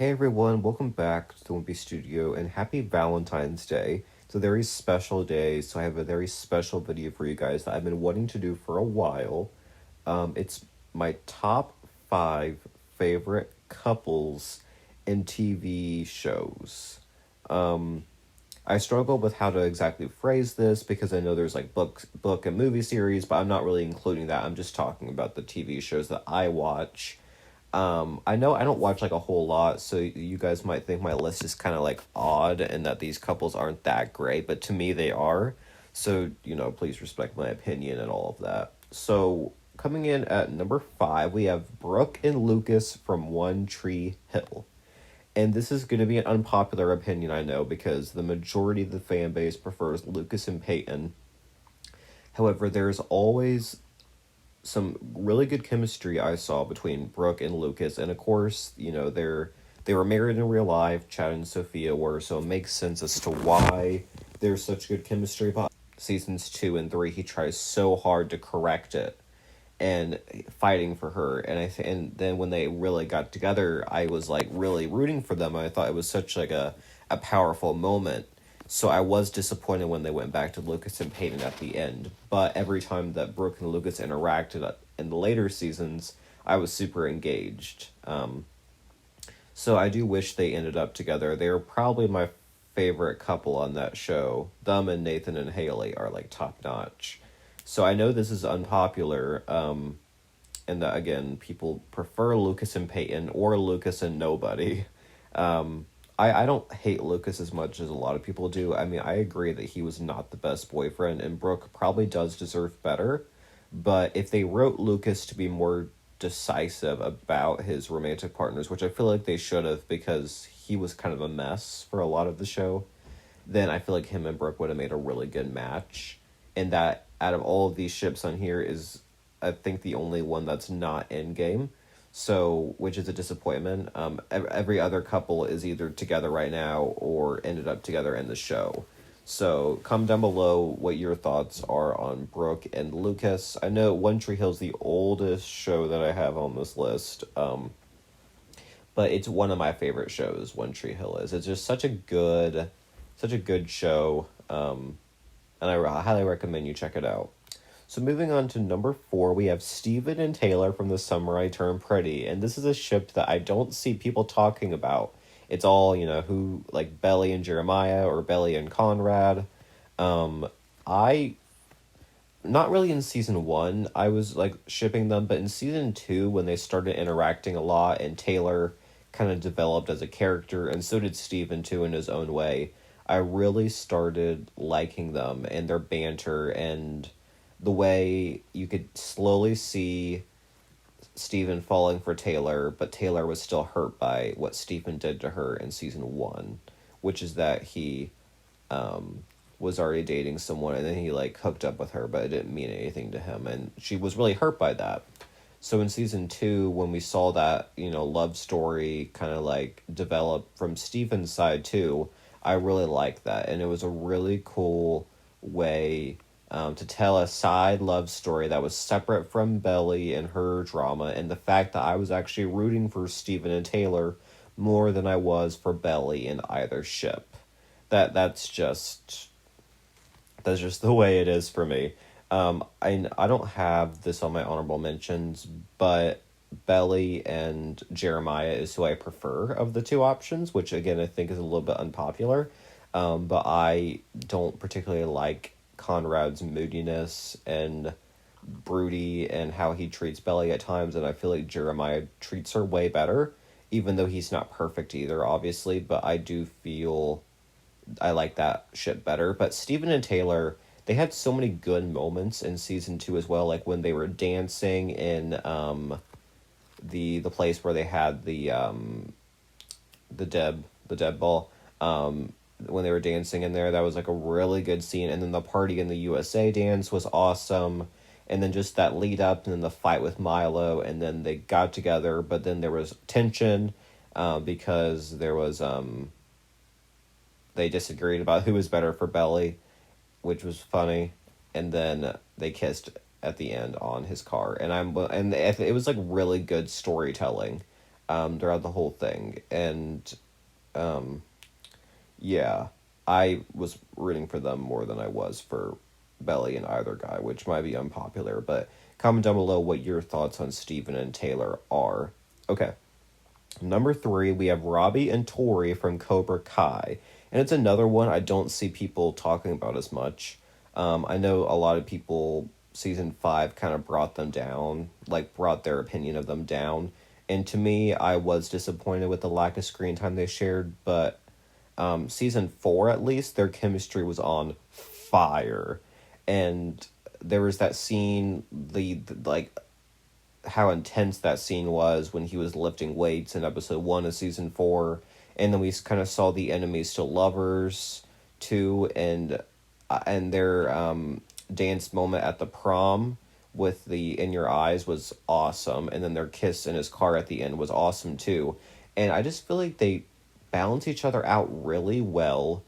Hey everyone, welcome back to the Wimpy Studio and happy Valentine's Day. It's a very special day, so I have a very special video for you guys that I've been wanting to do for a while. It's my top five favorite couples in TV shows. Um, I struggle with how to exactly phrase this because I know there's like book and movie series, but I'm not really including that. I'm just talking about the TV shows that I watch. I know I don't watch like a whole lot, so you guys might think my list is kind of like odd and that these couples aren't that great, but to me they are. So, please respect my opinion and all of that. So, coming in at number five, we have Brooke and Lucas from One Tree Hill. And this is going to be an unpopular opinion, I know, because the majority of the fan base prefers Lucas and Peyton. However, there's always some really good chemistry I saw between Brooke and Lucas, and of course, they were married in real life. Chad and Sophia were, so it makes sense as to why there's such good chemistry. But seasons 2 and 3, he tries so hard to correct it and fighting for her, and then when they really got together, I was like really rooting for them. I thought it was such like a powerful moment. So I was disappointed when they went back to Lucas and Peyton at the end. But every time that Brooke and Lucas interacted in the later seasons, I was super engaged. So I do wish they ended up together. They were probably my favorite couple on that show. Them and Nathan and Haley are like top notch. So I know this is unpopular. And that, again, people prefer Lucas and Peyton or Lucas and nobody. I don't hate Lucas as much as a lot of people do. I mean, I agree that he was not the best boyfriend, and Brooke probably does deserve better. But if they wrote Lucas to be more decisive about his romantic partners, which I feel like they should have because he was kind of a mess for a lot of the show, then I feel like him and Brooke would have made a really good match. And that out of all of these ships on here is, I think, the only one that's not Endgame. So, which is a disappointment. Every other couple is either together right now or ended up together in the show. So, comment down below what your thoughts are on Brooke and Lucas. I know One Tree Hill is the oldest show that I have on this list, but it's one of my favorite shows. One Tree Hill is. It's just such a good show, and I highly recommend you check it out. So moving on to number 4, we have Steven and Taylor from The Summer I Turned Pretty. And this is a ship that I don't see people talking about. It's all, who, like Belly and Jeremiah or Belly and Conrad. I, not really in season 1, I was like shipping them, but in season 2, when they started interacting a lot and Taylor kind of developed as a character, and so did Steven too in his own way, I really started liking them and their banter and the way you could slowly see Steven falling for Taylor, but Taylor was still hurt by what Steven did to her in season 1, which is that he was already dating someone and then he like hooked up with her, but it didn't mean anything to him, and she was really hurt by that. So in season 2, when we saw that, love story kind of like develop from Steven's side too, I really liked that, and it was a really cool way to tell a side love story that was separate from Belly and her drama, and the fact that I was actually rooting for Steven and Taylor more than I was for Belly in either ship. That's just the way it is for me. I don't have this on my honorable mentions, but Belly and Jeremiah is who I prefer of the two options, which again I think is a little bit unpopular. But I don't particularly like Conrad's moodiness and broody and how he treats Belly at times, and I feel like Jeremiah treats her way better, even though he's not perfect either, obviously, but I do feel I like that shit better. But Steven and Taylor, they had so many good moments in season 2 as well, like when they were dancing in the place where they had the Deb ball, when they were dancing in there, that was like a really good scene. And then the party in the USA dance was awesome. And then just that lead up, and then the fight with Milo, and then they got together, but then there was tension because there was they disagreed about who was better for Belly, which was funny. And then they kissed at the end on his car, and it was like really good storytelling. throughout the whole thing. And um, yeah, I was rooting for them more than I was for Belly and either guy, which might be unpopular, but comment down below what your thoughts on Steven and Taylor are. Okay. Number 3, we have Robbie and Tori from Cobra Kai. And it's another one I don't see people talking about as much. I know a lot of people, season 5 kind of brought them down, like brought their opinion of them down. And to me, I was disappointed with the lack of screen time they shared, but season 4 at least, their chemistry was on fire. And there was that scene, like how intense that scene was when he was lifting weights in episode 1 of season 4, and then we kind of saw the enemies to lovers too, and their dance moment at the prom with the In Your Eyes was awesome, and then their kiss in his car at the end was awesome too. And I just feel like they balance each other out really well.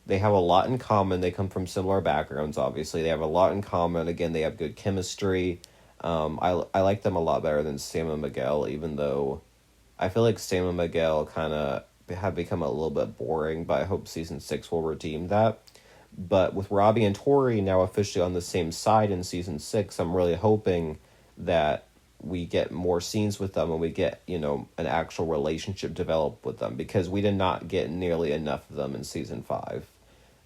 They have a lot in common. They come from similar backgrounds, obviously. They have a lot in common. Again, they have good chemistry. I like them a lot better than Sam and Miguel, even though I feel like Sam and Miguel kind of have become a little bit boring, but I hope season 6 will redeem that. But with Robbie and Tori now officially on the same side in season 6, I'm really hoping that we get more scenes with them and we get, an actual relationship developed with them, because we did not get nearly enough of them in season 5.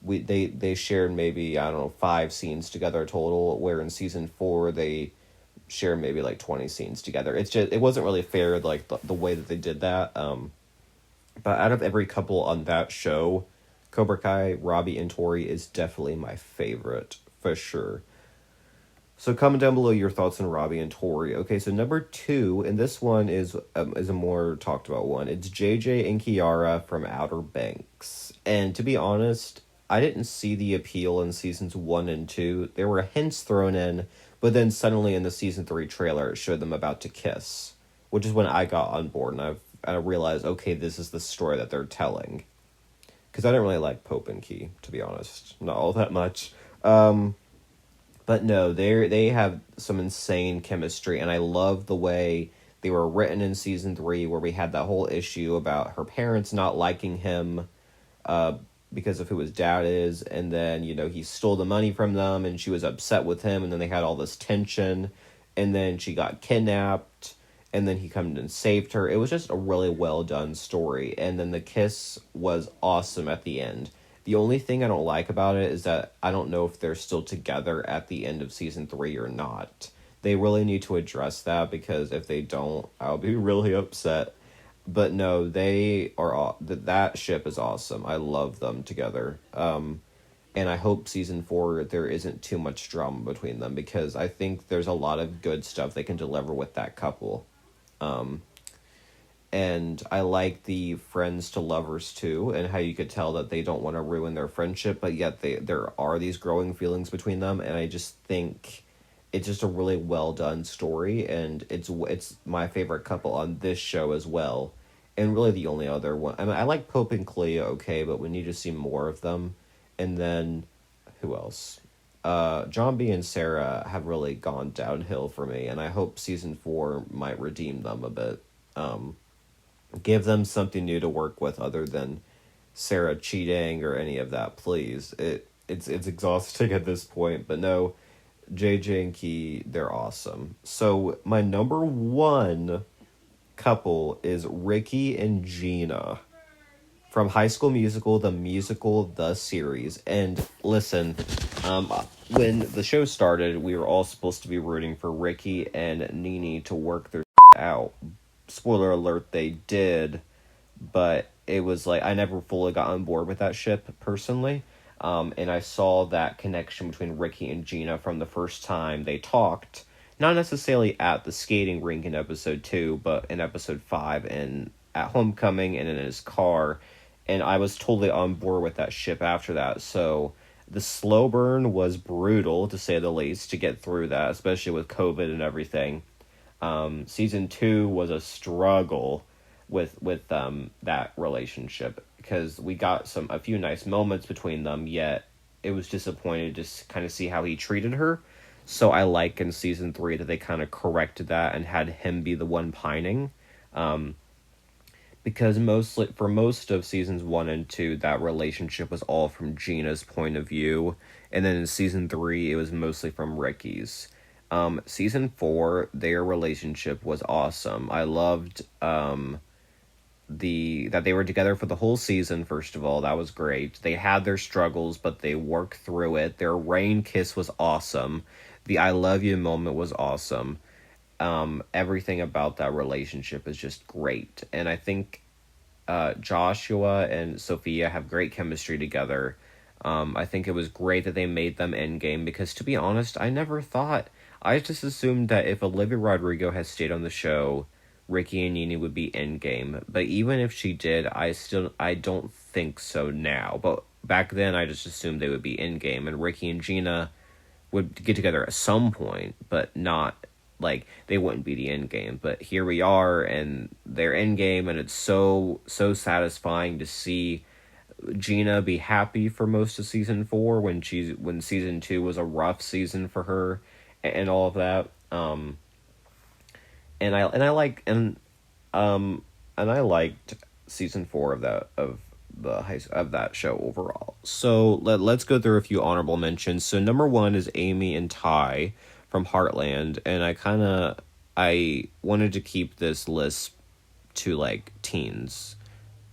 They shared maybe, I don't know, 5 scenes together total, where in season 4 they shared maybe like 20 scenes together. It wasn't really fair, like the way that they did that. But out of every couple on that show, Cobra Kai, Robbie and Tori is definitely my favorite for sure. So comment down below your thoughts on Robbie and Tori. Okay, so number 2, and this one is a more talked about one. It's JJ and Kiara from Outer Banks. And to be honest, I didn't see the appeal in seasons 1 and 2. There were hints thrown in, but then suddenly in the season 3 trailer, it showed them about to kiss, which is when I got on board, and I realized, okay, this is the story that they're telling. Because I didn't really like Pope and Key, to be honest. Not all that much. But no, they have some insane chemistry, and I love the way they were written in season 3, where we had that whole issue about her parents not liking him, because of who his dad is, and then, he stole the money from them, and she was upset with him, and then they had all this tension, and then she got kidnapped, and then he came and saved her. It was just a really well done story, and then the kiss was awesome at the end. The only thing I don't like about it is that I don't know if they're still together at the end of season 3 or not. They really need to address that, because if they don't, I'll be really upset. But no, they are that ship is awesome. I love them together. And I hope season 4 there isn't too much drama between them, because I think there's a lot of good stuff they can deliver with that couple. And I like the friends to lovers too, and how you could tell that they don't want to ruin their friendship, but yet there are these growing feelings between them, and I just think it's just a really well done story, and it's my favorite couple on this show as well, and really the only other one. I mean, I like Pope and Clea, okay, but we need to see more of them. And then who else? John B and Sarah have really gone downhill for me, and I hope season 4 might redeem them a bit. Give them something new to work with other than Sarah cheating or any of that, please. It's exhausting at this point, but no, JJ and Key, they're awesome. So my number 1 couple is Ricky and Gina from High School Musical, the series. And listen, when the show started, we were all supposed to be rooting for Ricky and Nene to work their out. Spoiler alert, they did, but it was like I never fully got on board with that ship personally. And I saw that connection between Ricky and Gina from the first time they talked, not necessarily at the skating rink in episode 2, but in episode 5 and at homecoming and in his car. And I was totally on board with that ship after that. So the slow burn was brutal, to say the least, to get through that, especially with COVID and everything. Season 2 was a struggle with that relationship, because we got a few nice moments between them, yet it was disappointing to just kind of see how he treated her. So I like in season 3 that they kind of corrected that and had him be the one pining. Because mostly for most of seasons 1 and 2, that relationship was all from Gina's point of view, and then in season 3, it was mostly from Ricky's. Season 4, their relationship was awesome. I loved that they were together for the whole season. First of all, that was great. They had their struggles, but they worked through it. Their rain kiss was awesome. The I love you moment was awesome. Everything about that relationship is just great, and I think Joshua and Sophia have great chemistry together. I think it was great that they made them endgame, because to be honest, I just assumed that if Olivia Rodrigo had stayed on the show, Ricky and Nene would be endgame. But even if she did, I don't think so now. But back then, I just assumed they would be endgame, and Ricky and Gina would get together at some point, but not like they wouldn't be the end game. But here we are, and they're end game, and it's so satisfying to see Gina be happy for most of season 4 when season 2 was a rough season for her, and all of that. And I liked season 4 of that show overall. So let's go through a few honorable mentions. So number 1 is Amy and Ty from Heartland, and I wanted to keep this list to like teens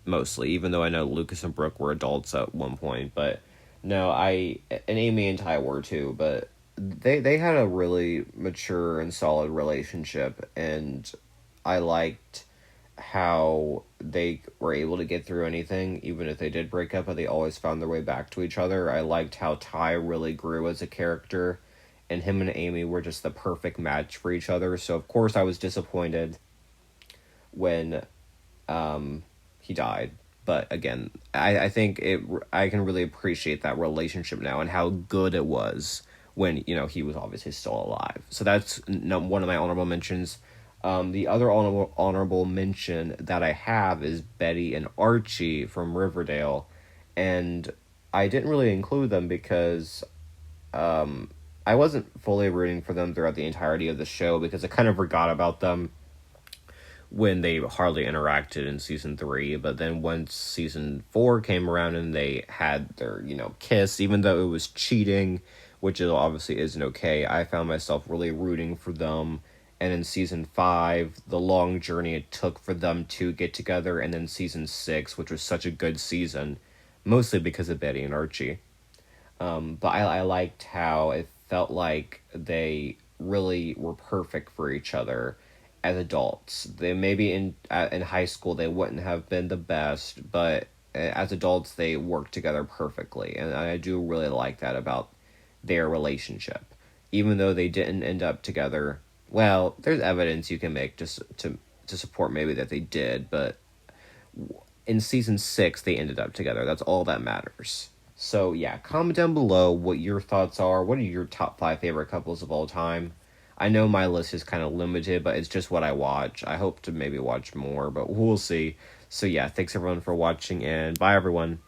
mostly, even though I know Lucas and Brooke were adults at one point. But no, and Amy and Ty were too, but they had a really mature and solid relationship, and I liked how they were able to get through anything, even if they did break up, but they always found their way back to each other. I liked how Ty really grew as a character, and him and Amy were just the perfect match for each other. So of course I was disappointed when he died. But again, I think I can really appreciate that relationship now, and how good it was when, he was obviously still alive. So that's one of my honorable mentions. The other honorable mention that I have is Betty and Archie from Riverdale. And I didn't really include them because I wasn't fully rooting for them throughout the entirety of the show, because I kind of forgot about them when they hardly interacted in season 3. But then once season 4 came around and they had their, kiss, even though it was cheating, which obviously isn't okay, I found myself really rooting for them. And in season 5, the long journey it took for them to get together, and then season 6, which was such a good season, mostly because of Betty and Archie. But I liked how it felt like they really were perfect for each other as adults. They maybe in high school they wouldn't have been the best, but as adults they worked together perfectly, and I do really like that about their relationship. Even though they didn't end up together, well, there's evidence you can make just to support maybe that they did, but in season 6 they ended up together. That's all that matters. So yeah, comment down below what your thoughts are. What are your top 5 favorite couples of all time? I know my list is kind of limited, but it's just what I watch. I hope to maybe watch more, but we'll see. So yeah, thanks everyone for watching, and bye everyone.